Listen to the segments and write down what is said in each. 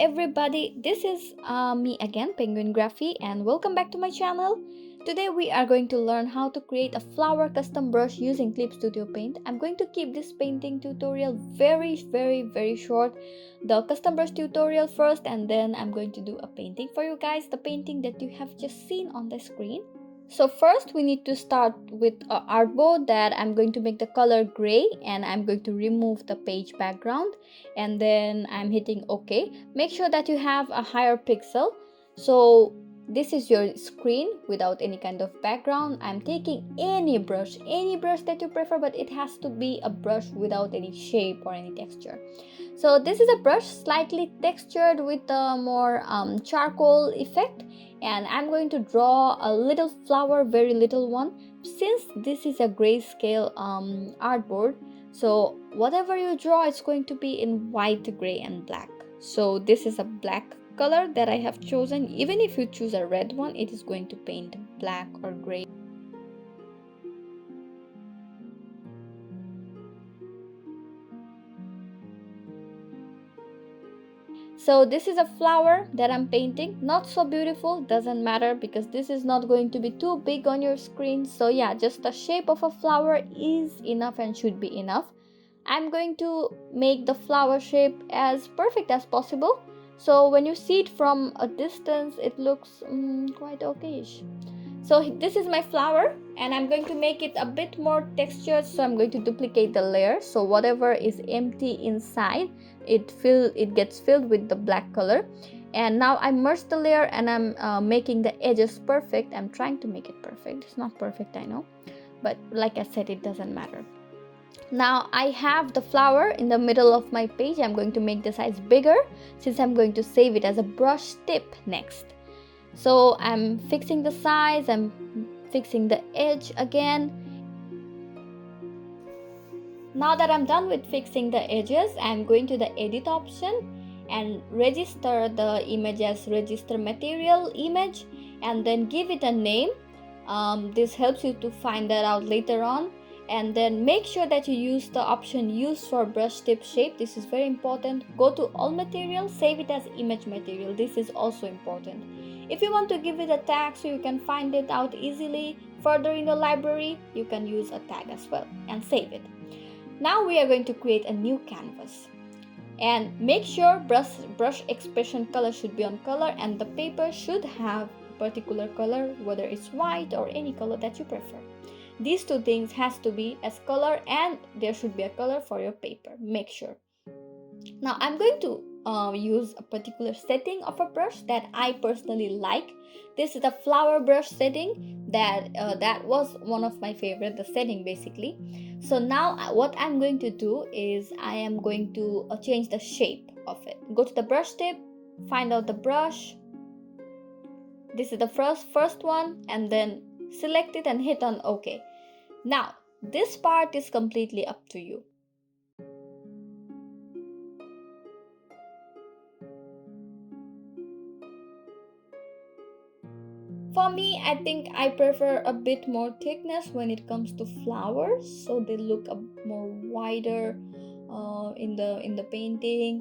everybody, this is me again, Penguin Graphy, and welcome back to my channel. Today we are going to learn how to create a flower custom brush using Clip Studio Paint. I'm going to keep this painting tutorial very short. The custom brush tutorial first, and then I'm going to do a painting for you guys, the painting that you have just seen on the screen. So first we need to start with a artboard that I'm going to make the color gray, and I'm going to remove the page background, and then I'm hitting OK. Make sure that you have a higher pixel. So this is your screen without any kind of background. I'm taking any brush that you prefer, but it has to be a brush without any shape or any texture. So this is a brush slightly textured with a more charcoal effect, and I'm going to draw a little flower, very little one, since this is a grayscale artboard. So whatever you draw, it's going to be in white, gray and black. So this is a black color that I have chosen. Even if you choose a red one, it is going to paint black or gray. So this is a flower that I'm painting. Not so beautiful, doesn't matter, because this is not going to be too big on your screen. So yeah, just the shape of a flower is enough and should be enough. I'm going to make the flower shape as perfect as possible. So when you see it from a distance, it looks quite okayish. So this is my flower, and I'm going to make it a bit more textured. So I'm going to duplicate the layer, so whatever is empty inside, it gets filled with the black color. And now I merge the layer, and I'm making the edges perfect. I'm trying to make it perfect. It's not perfect, I know, but like I said, it doesn't matter. Now I have the flower in the middle of my page. I'm going to make the size bigger since I'm going to save it as a brush tip next. So I'm fixing the size, I'm fixing the edge again. Now that I'm done with fixing the edges, I'm going to the edit option and register the image as register material image, and then give it a name. This helps you to find that out later on. And then make sure that you use the option use for brush tip shape. This is very important. Go to all material, save it as image material. This is also important. If you want to give it a tag so you can find it out easily further in your library, you can use a tag as well and save it. Now we are going to create a new canvas, and make sure brush expression color should be on color, and the paper should have a particular color, whether it's white or any color that you prefer. These two things has to be as color, and there should be a color for your paper. Make sure. Now I'm going to use a particular setting of a brush that I personally like. This is a flower brush setting that was one of my favorite, the setting basically. So now what I'm going to do is I am going to change the shape of it. Go to the brush tip, find out the brush. This is the first one, and then select it and hit on OK. Now this part is completely up to you. For me, I think I prefer a bit more thickness when it comes to flowers, so they look a more wider in the painting.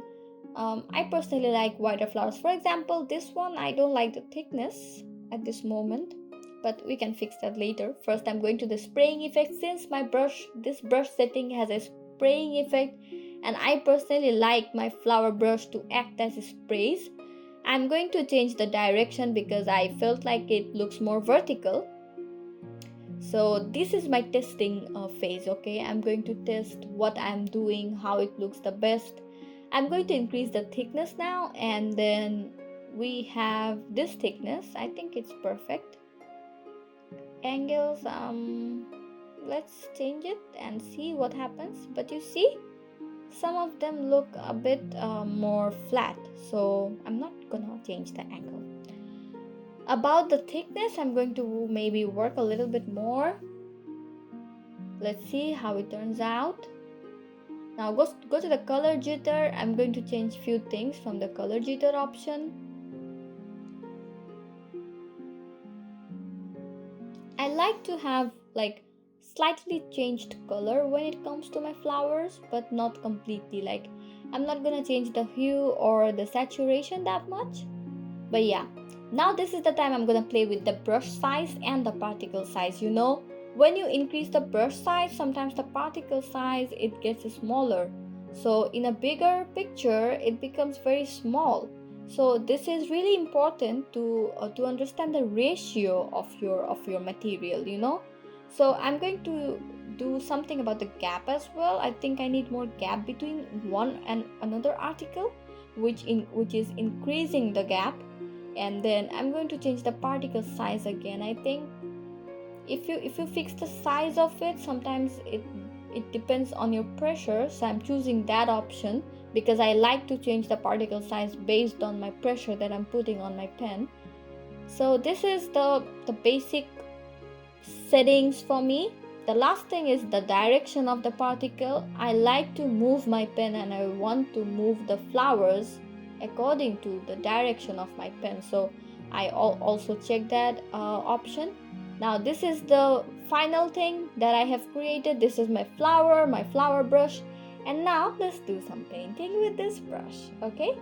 I personally like wider flowers. For example, this one I don't like the thickness at this moment, but we can fix that later. First, I'm going to the spraying effect. Since this brush setting has a spraying effect, and I personally like my flower brush to act as sprays, I'm going to change the direction because I felt like it looks more vertical. So this is my testing phase. Okay, I'm going to test what I'm doing, how it looks the best. I'm going to increase the thickness now, and then we have this thickness. I think it's perfect. Angles, let's change it and see what happens. But you see, some of them look a bit more flat, so I'm not gonna change the angle. About the thickness, I'm going to maybe work a little bit more. Let's see how it turns out. Now go to the color jitter. I'm going to change few things from the color jitter option. I like to have like slightly changed color when it comes to my flowers, but not completely. Like I'm not gonna change the hue or the saturation that much. But yeah, now this is the time I'm gonna play with the brush size and the particle size. When you increase the brush size, sometimes the particle size it gets smaller. So in a bigger picture, it becomes very small. So this is really important to understand the ratio of your material. So I'm going to do something about the gap as well. I think I need more gap between one and another article, which is increasing the gap. And then I'm going to change the particle size again. I think if you fix the size of it, sometimes it depends on your pressure, so I'm choosing that option because I like to change the particle size based on my pressure that I'm putting on my pen. So this is the basic settings for me. The last thing is the direction of the particle. I like to move my pen and I want to move the flowers according to the direction of my pen, so I also check that option. Now this is the final thing that I have created. This is my flower brush, and now let's do some painting with this brush. Okay,